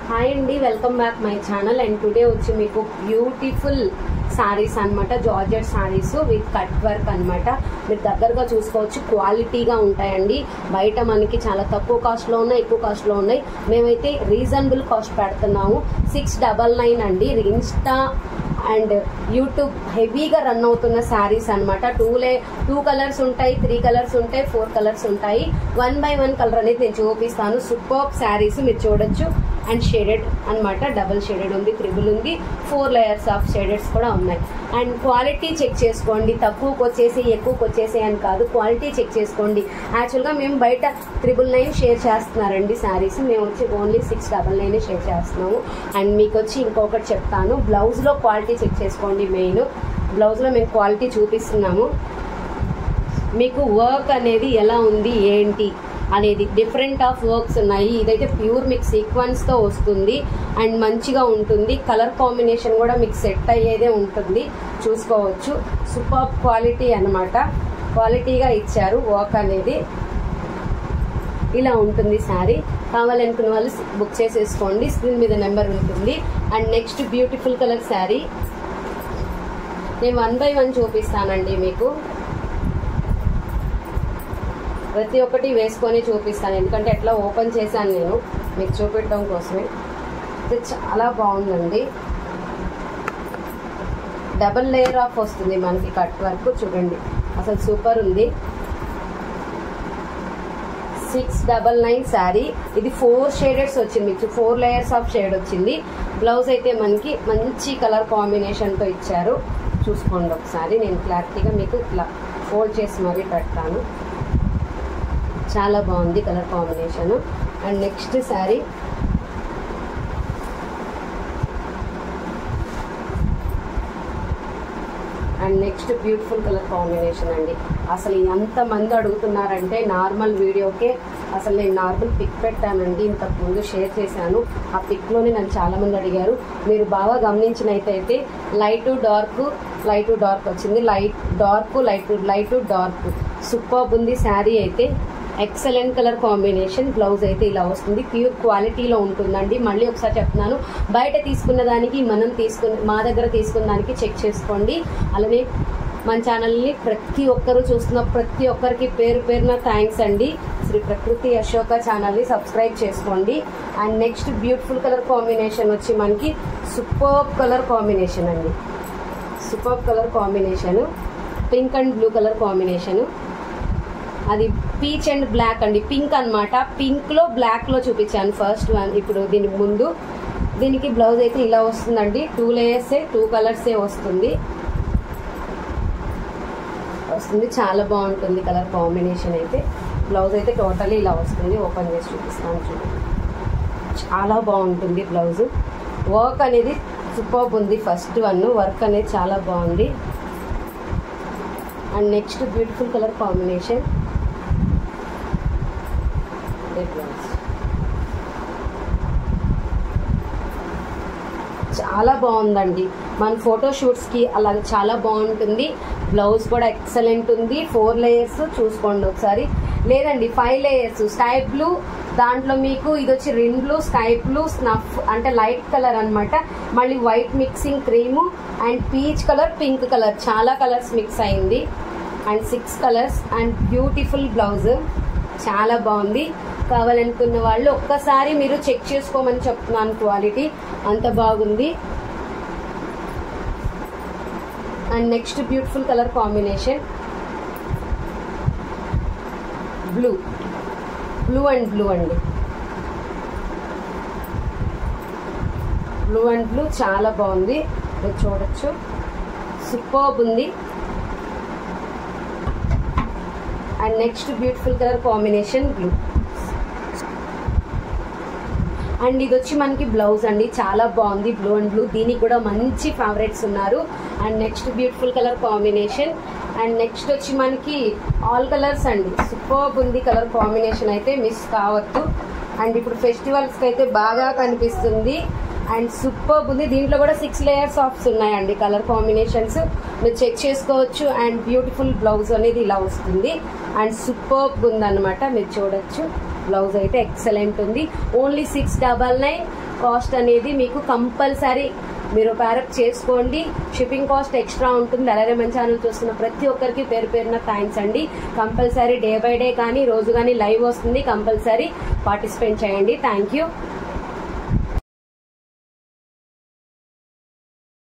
Hi అండి, welcome back my channel. And today వచ్చి మీకు బ్యూటిఫుల్ సారీస్ అనమాట, georgette saris with cut work అనమాట. మీరు దగ్గరగా చూసుకోవచ్చు, క్వాలిటీగా ఉంటాయండి. బయట మనకి చాలా తక్కువ కాస్ట్లో ఉన్నాయి, ఎక్కువ కాస్ట్లో ఉన్నాయి. మేమైతే రీజనబుల్ కాస్ట్ పెడుతున్నాము. 699 అండి. ఇన్స్టా అండ్ యూట్యూబ్ హెవీగా రన్ అవుతున్న శారీస్ అనమాట. టూ కలర్స్ ఉంటాయి, 3 కలర్స్ ఉంటాయి, 4 కలర్స్ ఉంటాయి. 1 by 1 కలర్ అనేది నేను చూపిస్తాను. సూపర్ శారీస్ మీరు చూడొచ్చు. అండ్ షేడెడ్ అనమాట, డబుల్ షేడెడ్ ఉంది, త్రిబుల్ ఉంది, 4 లేయర్స్ ఆఫ్ షేడెడ్స్ కూడా ఉన్నాయి. అండ్ క్వాలిటీ చెక్ చేసుకోండి. తక్కువకి వచ్చేసి ఎక్కువకి వచ్చేసి అని కాదు, క్వాలిటీ చెక్ చేసుకోండి. యాక్చువల్గా మేము బయట 999 షేర్ చేస్తున్నారండి శారీస్, మేము వచ్చి ఓన్లీ 699 షేర్ చేస్తున్నాము. అండ్ మీకు వచ్చి ఇంకొకటి చెప్తాను, బ్లౌజ్లో క్వాలిటీ చెక్ చేసుకోండి. మెయిన్ బ్లౌజ్లో మేము క్వాలిటీ చూపిస్తున్నాము. మీకు వర్క్ అనేది ఎలా ఉంది ఏంటి అనేది డిఫరెంట్ ఆఫ్ వర్క్స్ ఉన్నాయి. ఇదైతే ప్యూర్ మీకు సీక్వెన్స్తో వస్తుంది అండ్ మంచిగా ఉంటుంది. కలర్ కాంబినేషన్ కూడా మీకు సెట్ అయ్యేదే ఉంటుంది, చూసుకోవచ్చు. సూపర్ క్వాలిటీ అనమాట, క్వాలిటీగా ఇచ్చారు. వర్క్ అనేది ఇలా ఉంటుంది. శారీ కావాలనుకున్న వాళ్ళు బుక్ చేసేసుకోండి, స్క్రీన్ మీద నెంబర్ ఉంటుంది. And next beautiful colour sari నేను 1 by 1 చూపిస్తానండి. మీకు ప్రతి ఒక్కటి వేసుకొని చూపిస్తాను, ఎందుకంటే ఎట్లా ఓపెన్ చేశాను నేను మీకు చూపించడం కోసమే. ఇది చాలా బాగుందండి. డబుల్ లేయర్ ఆఫ్ వస్తుంది మనకి కట్ వర్క్, చూడండి అసలు సూపర్ ఉంది. 699 శారీ. ఇది 4 షేడెడ్స్ వచ్చింది, మీకు 4 లేయర్స్ ఆఫ్ షేడ్ వచ్చింది. బ్లౌజ్ అయితే మనకి మంచి కలర్ కాంబినేషన్తో ఇచ్చారు, చూసుకోండి ఒకసారి. నేను క్లారిటీగా మీకు ఇట్లా ఫోల్డ్ చేసి మరీ పెడతాను. చాలా బాగుంది colour combination. And next sari and next beautiful colour combination అండి. అసలు ఎంతమంది అడుగుతున్నారంటే నార్మల్ వీడియోకే అసలు నేను నార్మల్ పిక్ పెట్టానండి, ఇంతకు ముందు షేర్ చేశాను. ఆ పిక్లోనే నన్ను చాలామంది అడిగారు. మీరు బాగా గమనించినట్టయితే లైట్ టు డార్క్ వచ్చింది, లైట్ టు డార్క్. సూపర్ ఉంది శారీ అయితే. Excellent colour combination. బ్లౌజ్ అయితే ఇలా వస్తుంది, ప్యూర్ క్వాలిటీలో ఉంటుందండి. మళ్ళీ ఒకసారి చెప్తున్నాను, బయట తీసుకున్న దానికి మా దగ్గర తీసుకున్న దానికి చెక్ చేసుకోండి. అలానే మన ఛానల్ని ప్రతి ఒక్కరూ చూస్తున్న ప్రతి ఒక్కరికి పేరున థ్యాంక్స్ అండి. శ్రీ ప్రకృతి అశోక ఛానల్ని సబ్స్క్రైబ్ చేసుకోండి. And next beautiful colour combination వచ్చి మనకి సూపర్ కలర్ కాంబినేషన్ అండి. Super colour combination, pink and blue colour combination. అది పీచ్ అండ్ బ్లాక్ అండి, పింక్ అనమాట. పింక్లో బ్లాక్లో చూపించాను ఫస్ట్ వన్. ఇప్పుడు దీనికి ముందు దీనికి బ్లౌజ్ అయితే ఇలా వస్తుందండి. 2 లేయర్సే, 2 కలర్సే వస్తుంది. చాలా బాగుంటుంది కలర్ కాంబినేషన్ అయితే. బ్లౌజ్ అయితే టోటలీ ఇలా వస్తుంది. ఓపెన్ చేసి చూపిస్తాను, చూడండి చాలా బాగుంటుంది బ్లౌజ్. వర్క్ అనేది సూపర్ ఉంది. ఫస్ట్ వన్ వర్క్ అనేది చాలా బాగుంది. And next beautiful colour combination చాలా బాగుందండి. మన ఫోటోషూట్స్కి అలాగే చాలా బాగుంటుంది. బ్లౌజ్ కూడా ఎక్సలెంట్ ఉంది. 4 లేయర్స్ చూసుకోండి ఒకసారి. లేదండి 5 లేయర్స్. స్కై బ్లూ, దాంట్లో మీకు ఇది వచ్చి Rin blue, sky blue, snuff అంటే లైట్ కలర్ అనమాట. మళ్ళీ white mixing cream and peach colour, pink colour, చాలా కలర్స్ మిక్స్ అయింది. And 6 colours and beautiful blouse, చాలా బాగుంది. కావాలనుకున్న వాళ్ళు ఒక్కసారి మీరు చెక్ చేసుకోమని చెప్తున్నాను, క్వాలిటీ అంత బాగుంది. And next beautiful colour combination blue and blue అండి. బ్లూ అండ్ బ్లూ చాలా బాగుంది, మీరు చూడొచ్చు. సూపర్బ్ ఉంది. And next beautiful colour combination blue. And ఇది వచ్చి మనకి బ్లౌజ్ అండి, చాలా బాగుంది. బ్లూ అండ్ బ్లూ, దీనికి కూడా మంచి ఫేవరెట్స్ ఉన్నారు. And next beautiful colour combination. And next వచ్చి మనకి ఆల్ కలర్స్ అండి. సూపర్బ్ ఉంది కలర్ కాంబినేషన్ అయితే, మిస్ కావద్దు. అండ్ ఇప్పుడు ఫెస్టివల్స్కి అయితే బాగా కనిపిస్తుంది. అండ్ సూపర్బ్ ఉంది. దీంట్లో కూడా 6 లేయర్స్ ఆఫ్స్ ఉన్నాయండి కలర్ కాంబినేషన్స్, మీరు చెక్ చేసుకోవచ్చు. అండ్ బ్యూటిఫుల్ బ్లౌజ్ అనేది ఇలా వస్తుంది. అండ్ సూపర్బ్ ఉందన్నమాట, మీరు చూడొచ్చు. బ్లౌజ్ అయితే ఎక్సలెంట్ ఉంది. ఓన్లీ 699 కాస్ట్ అనేది మీకు కంపల్సరీ మీరు ప్యారప్ చేసుకోండి. షిప్పింగ్ కాస్ట్ ఎక్స్ట్రా ఉంటుంది. అలాగే మన ఛానల్ చూస్తున్న ప్రతి ఒక్కరికి పేరు పేరున థ్యాంక్స్ అండి. కంపల్సరీ డే బై డే కానీ రోజు కానీ లైవ్ వస్తుంది, కంపల్సరీ పార్టిసిపేట్ చేయండి. Thank you.